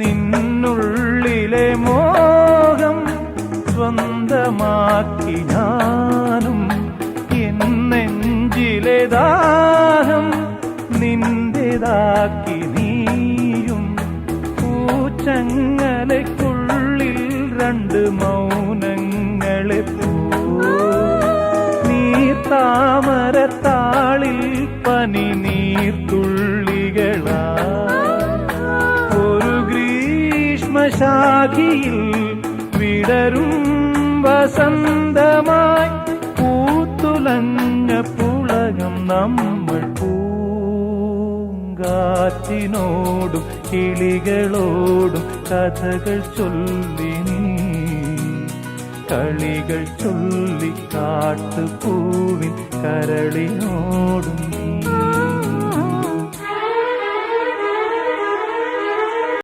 നിന്നുള്ളിലെ മോഹം സ്വന്തമാക്കി ഞാനും, എന്നെഞ്ചിലെ ദാഹം നിന്റേതാക്കി നീയും. പൂച്ചങ്ങലയ്ക്കുള്ളിൽ രണ്ട് മൗനങ്ങളെ നീർത്താമരത്താളിൽ പനി നീർത്തുള്ളികളാ. ഒരു ഗ്രീഷ്മശാഖിയിൽ വിടരും വസന്തമായി പൂത്തുലഞ്ഞ പുളകം നമ്മൾ. പൂങ്കാറ്റിനോടും കിളികളോടും കഥകൾ ചൊല്ലി നീ, കളികൾ ചൊല്ലി കാട്ടുപൂവിൻ കരളിനോടും